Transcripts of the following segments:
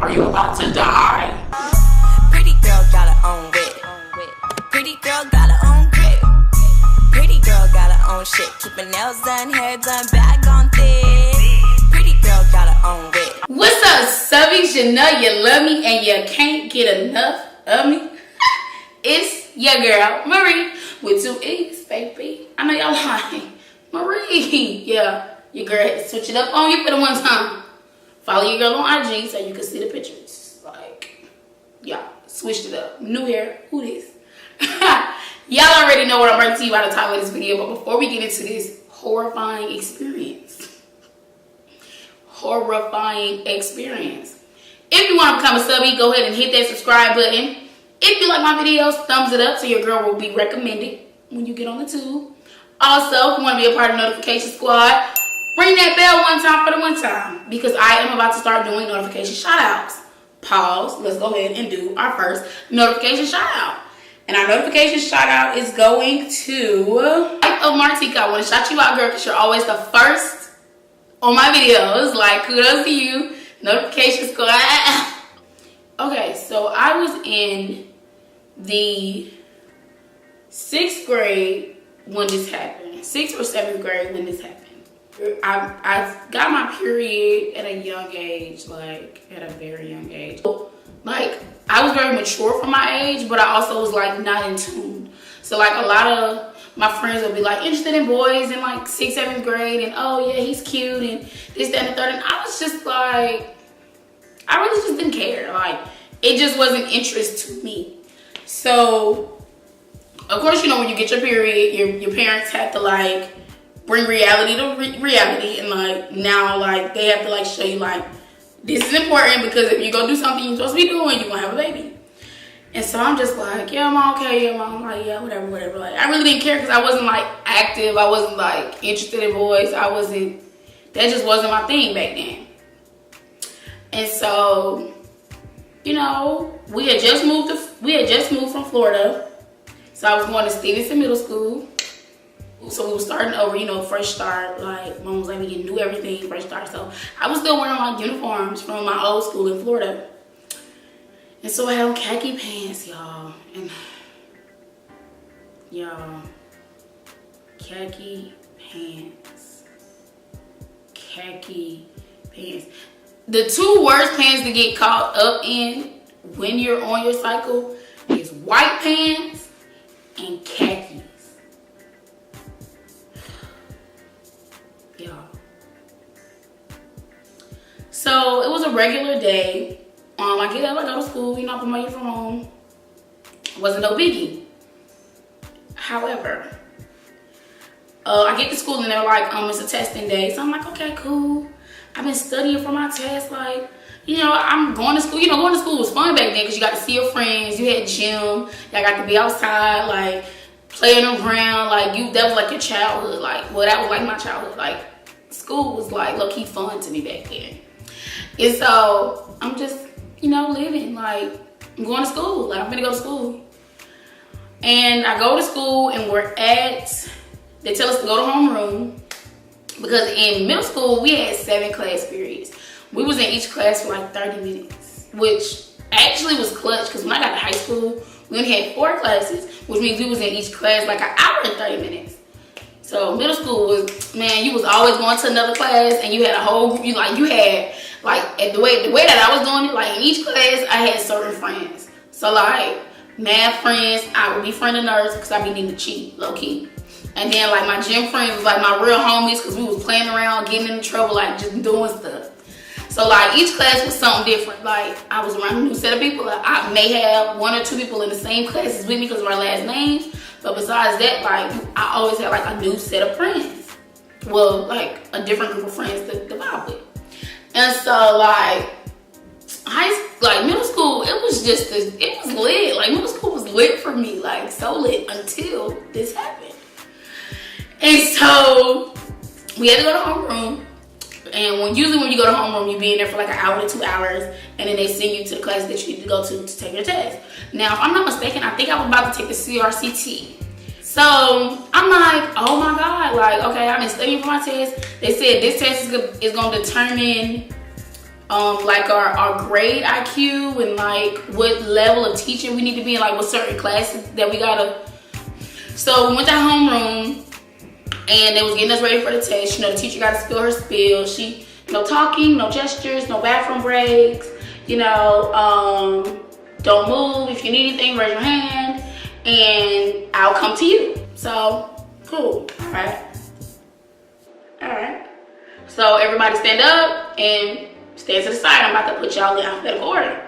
Are you about to die? Pretty girl got her own whip. Pretty girl got her own grip. Pretty girl got her own shit. Keep her nails done, hair done, bag on thick. Pretty girl got her own whip. What's up, subbies? You know you love me and you can't get enough of me. It's your girl, Mariee, with 2 E's, baby. I know y'all lying. Mariee. Yeah, your girl had to switch it up on you for the one time. Follow your girl on IG so you can see the pictures. Like, yeah, switched it up. New hair, who this? Y'all already know what I'm bringing to you by the title of this video, but before we get into this horrifying experience, if you want to become a subby, go ahead and hit that subscribe button. If you like my videos, thumbs it up so your girl will be recommended when you get on the tube. Also, if you want to be a part of the notification squad, ring that bell one time for the one time, because I am about to start doing notification shout outs. Pause. Let's go ahead and do our first notification shout out. And our notification shout out is going to Life of Martika. I want to shout you out, girl, because you're always the first on my videos. Like, kudos to you. Notification squad. Okay, so I was in the 6th grade when this happened. 6th or 7th grade when this happened. I got my period at a young age, like at a very young age. Like, I was very mature for my age, but I also was like not in tune. So like a lot of my friends would be like interested in boys in like 6th, 7th grade, and oh yeah, he's cute and this, that, and the third. And I was just like, I really just didn't care. Like, it just wasn't interest to me. So of course, you know, when you get your period, your parents have to like bring reality to reality, and like now like they have to like show you like this is important, because if you go do something you're supposed to be doing, you're gonna have a baby. And so I'm just like, yeah, I'm okay, yeah, mom, like, yeah, whatever. Like, I really didn't care because I wasn't like active, I wasn't like interested in boys, that just wasn't my thing back then. And so, you know, we had just moved from Florida, so I was going to Stevenson Middle School. So we were starting over, you know, fresh start. Like, mom was like, we can do everything, fresh start. So I was still wearing my uniforms from my old school in Florida. And so I had on khaki pants, y'all. And y'all, khaki pants. The 2 worst pants to get caught up in when you're on your cycle is white pants and khakis. So it was a regular day. I get up, I go to school, you know, I put my uniform on. Wasn't no biggie. However, I get to school and they're like, it's a testing day. So I'm like, okay, cool. I've been studying for my test. Like, you know, I'm going to school. You know, going to school was fun back then because you got to see your friends. You had gym. Y'all got to be outside, like, playing around. Like, that was like your childhood. Like, well, that was like my childhood. Like, school was like low-key fun to me back then. And so I'm just, you know, living, like, I'm going to school. Like, I'm gonna go to school. And I go to school and they tell us to go to homeroom, because in middle school we had 7 class periods. We was in each class for like 30 minutes, which actually was clutch, because when I got to high school, we only had 4 classes, which means we was in each class like an hour and 30 minutes. So middle school was, man, you was always going to another class, and you had a whole group. You had like, the way that I was doing it, like in each class I had certain friends. So like math friends, I would be friend of nerds because I be needing to cheat, low key. And then like my gym friends was like my real homies, because we was playing around, getting into trouble, like just doing stuff. So like each class was something different. Like, I was around a new set of people. Like, I may have 1 or 2 people in the same classes with me because of our last names. But besides that, like, I always had like a new set of friends. Well, like a different group of friends to vibe with. And so like middle school, it was lit. Like, middle school was lit for me, like so lit until this happened. And so we had to go to homeroom. And usually when you go to homeroom, you be in there for like an hour to 2 hours, and then they send you to the class that you need to go to take your test. Now, if I'm not mistaken, I think I was about to take the CRCT. So I'm like, oh my God, like, okay, I've been studying for my test. They said this test is going to determine like our grade IQ and like what level of teaching we need to be in, like what certain classes that we gotta. So we went to homeroom and they was getting us ready for the test. You know, the teacher got to spill her spill. She, no talking, no gestures, no bathroom breaks. You know, don't move. If you need anything, raise your hand and I'll come to you. So cool. All right. So everybody stand up and stand to the side. I'm about to put y'all in alphabetical order.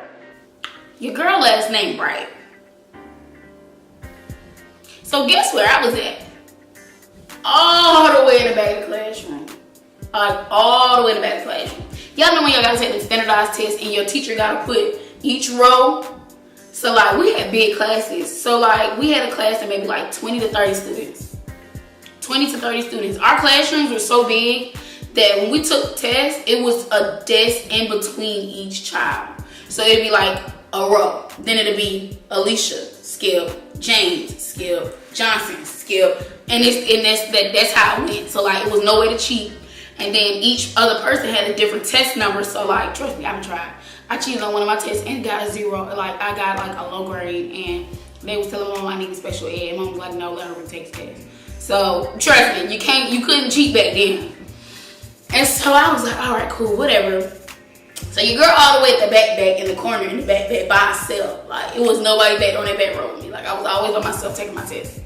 Your girl last name Bright. So guess where I was at? All the way in the back of the classroom. Like all the way in the back of the classroom. Y'all know when y'all gotta take the standardized test and your teacher gotta put each row. So like we had big classes. So like we had a class of maybe like 20 to 30 students. 20 to 30 students. Our classrooms were so big that when we took tests, it was a desk in between each child. So it'd be like a row. Then it'd be Alicia, Skip, James, Skip, Johnson, Skip. And that's how it went. So like it was no way to cheat. And then each other person had a different test number. So like, trust me, I've tried. I cheated on one of my tests and got a 0. Like I got like a low grade and they was telling mom I needed special ed. And mom was like, no, let her retake the test. So trust me, you couldn't cheat back then. And so I was like, all right, cool, whatever. So your girl all the way at the back in the corner in the back by herself. Like it was nobody back on that back row with me. Like I was always by myself taking my test.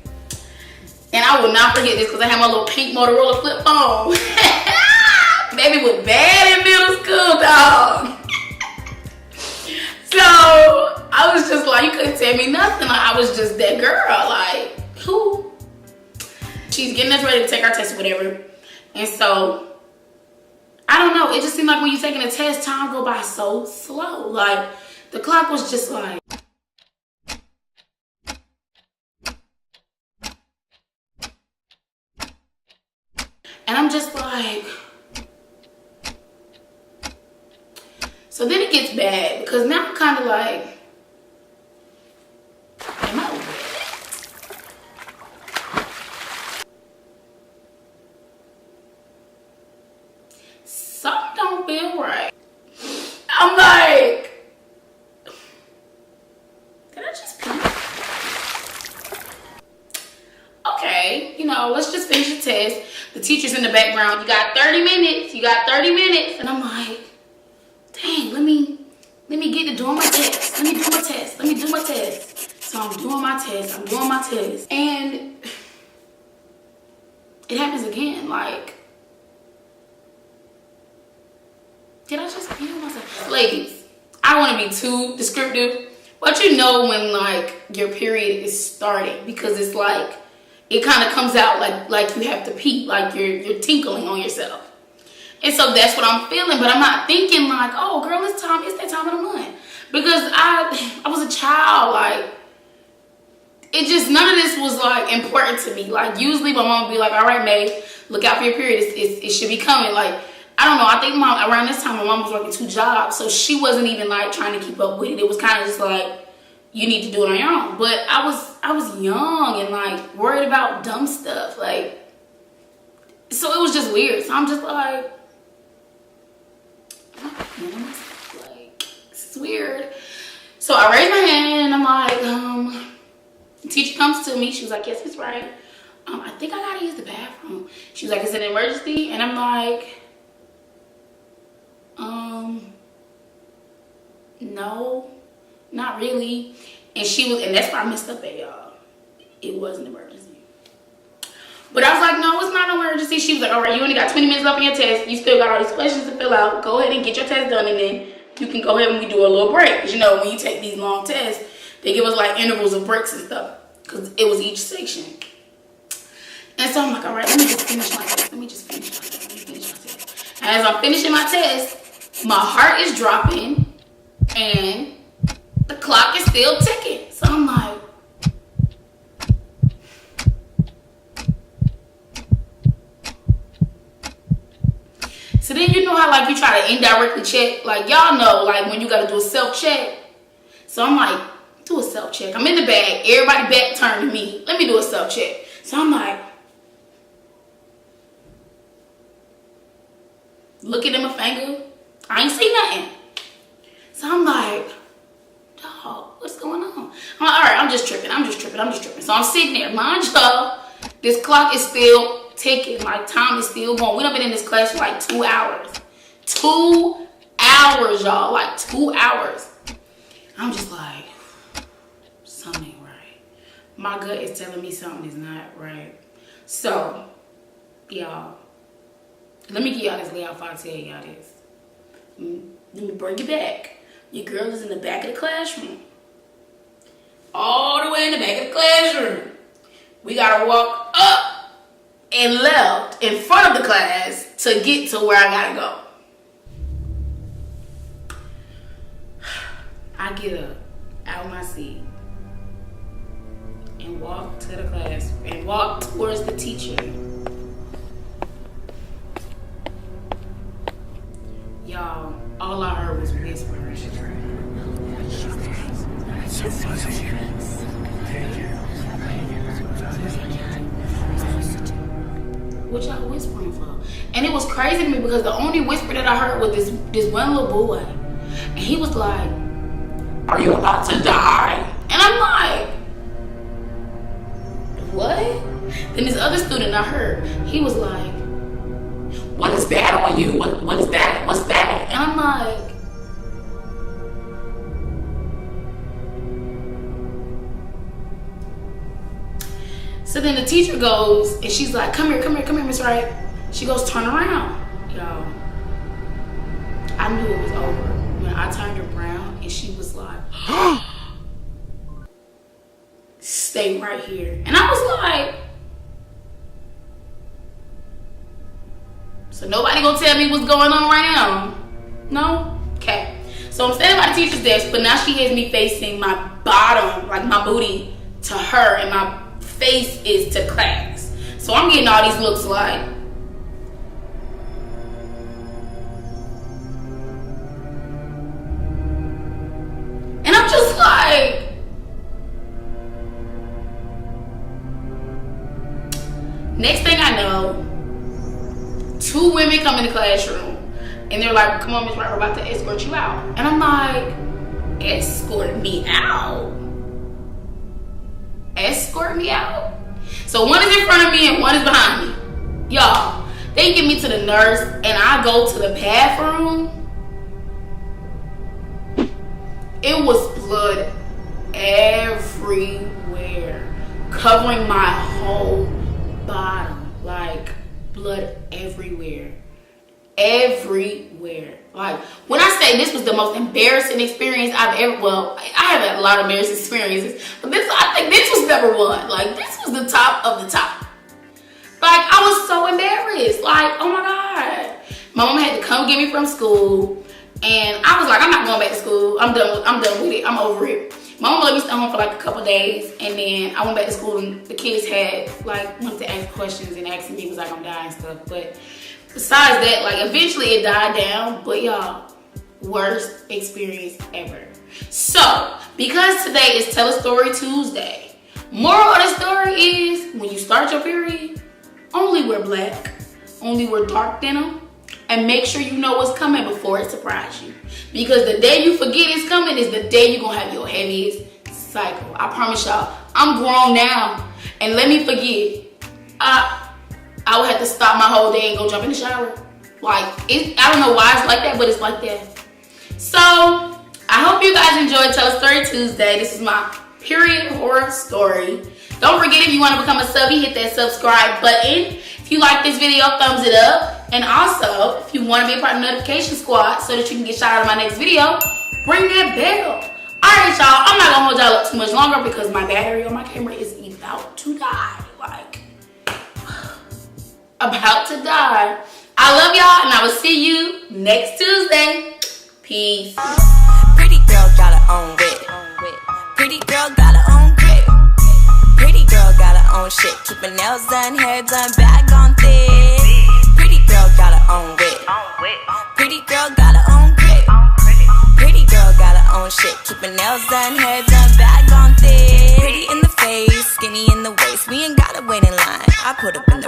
And I will not forget this because I had my little pink Motorola flip phone. Baby was bad in middle school, dog. So I was just like, you couldn't tell me nothing. Like I was just that girl. Like, who? She's getting us ready to take our test or whatever. And so I don't know. It just seemed like when you're taking a test, time go by so slow. Like the clock was just like. And I'm just like. So then it gets bad because now I'm kind of like, am I over it? Something don't feel right. I'm like, did I just pee? Okay, you know, let's just finish the test. The teacher's in the background. You got 30 minutes. You got 30 minutes. And I'm like, dang, let me get to doing my test. Let me do my test. So I'm doing my test. And it happens again. Like, did I just pee on myself? Ladies, I don't want to be too descriptive, but you know when like your period is starting because it's like, it kind of comes out like you have to pee, like you're tinkling on yourself. And so that's what I'm feeling, but I'm not thinking like, oh girl, it's that time of the month. Because I was a child, like, it just, none of this was like important to me. Like usually my mom would be like, all right, May, look out for your period, it should be coming. Like, I don't know, I think around this time my mom was working 2 jobs, so she wasn't even like trying to keep up with it. It was kind of just like, you need to do it on your own. But I was young and like worried about dumb stuff. Like, so it was just weird. So I'm just like, this is weird. So I raised my hand and I'm like, the teacher comes to me. She was like, yes, Miss Wright. I think I gotta use the bathroom. She was like, it's an emergency. And I'm like, no, not really. And that's why I messed up at y'all. It was an emergency. But I was like, no, it's not an emergency. She was like, all right, you only got 20 minutes left on your test. You still got all these questions to fill out. Go ahead and get your test done, and then you can go ahead and we do a little break. Because you know, when you take these long tests, they give us like intervals of breaks and stuff. Because it was each section. And so I'm like, all right, let me just finish my test. And as I'm finishing my test, my heart is dropping and the clock is still ticking. So I'm like, so then you know how like you try to indirectly check, like y'all know like when you gotta do a self-check. So I'm like, do a self-check. I'm in the bag, everybody back turned to me. Let me do a self-check. So I'm like, looking at my finger. I ain't see nothing. So I'm like, dog, what's going on? I'm like, all right, I'm just tripping. So I'm sitting there, mind y'all, this clock is still ticking. Like, time is still going. We done been in this class for like 2 hours. 2 hours, y'all, like 2 hours. I'm just like, something ain't right. My gut is telling me something is not right. So, y'all, let me give y'all this layout before I tell y'all this. Let me bring it back. Your girl is in the back of the classroom. All the way in the back of the classroom. We gotta walk up and left in front of the class to get to where I gotta go. I get up out of my seat and walk to the class and walk towards the teacher. Y'all, all I heard was whispering. So fuzzy. What y'all whispering for? And it was crazy to me because the only whisper that I heard was this one little boy. And he was like, "Are you about to die?" And I'm like, what? Then this other student I heard, he was like, "What is that on you? What is that? What's that?" And I'm like, so then the teacher goes and she's like, come here, Miss Wright. She goes, turn around. Y'all, I knew it was over when I turned around and she was like, stay right here. And I was like, so nobody gonna tell me what's going on right now? No? Okay. So I'm standing by the teacher's desk, but now she has me facing my bottom, like my booty to her, and my face is to class. So I'm getting all these looks like, and I'm just like, next thing I know, 2 women come in the classroom and they're like, come on, Miss Wright, we're about to escort you out. And I'm like, escort me out? Escort me out? So one is in front of me and one is behind me. Y'all, they get me to the nurse and I go to the bathroom. It was blood everywhere, covering my whole bottom. Like, blood everywhere. Everywhere. Like, when I say this was the most embarrassing experience I've ever, well, I have had a lot of embarrassing experiences, but I think this was number 1. Like, this was the top of the top. Like, I was so embarrassed. Like, oh my God. My mom had to come get me from school, and I was like, I'm not going back to school. I'm done with it. I'm over it. My mom let me stay home for like a couple days, and then I went back to school, and the kids had, like, wanted to ask questions and asking me, was like, I'm dying and stuff. But besides that, like, eventually it died down. But y'all, worst experience ever. So, because today is Tell a Story Tuesday, moral of the story is, when you start your period, only wear black, only wear dark denim, and make sure you know what's coming before it surprises you. Because the day you forget it's coming is the day you're gonna have your heaviest cycle. I promise y'all, I'm grown now, and let me forget, I would have to stop my whole day and go jump in the shower. Like, I don't know why it's like that, but it's like that. So, I hope you guys enjoyed Tell a Story Tuesday. This is my period horror story. Don't forget, if you want to become a subby, hit that subscribe button. If you like this video, thumbs it up. And also, if you want to be a part of the notification squad so that you can get shout out of my next video, ring that bell. Alright, y'all, I'm not going to hold y'all up too much longer because my battery on my camera is about to die. Like, about to die. I love y'all, and I will see you next Tuesday. Peace. Pretty girl got her own whip. Pretty girl got her own grip. Pretty girl got her own shit. Keep her nails done, hair done, bag on thick. Pretty girl got her own whip. Pretty girl got her own grip. Pretty girl got her own shit. Keep her nails done, hair done, bag on thick. Pretty in the face, skinny in the waist. We ain't gotta wait in line. I put up in the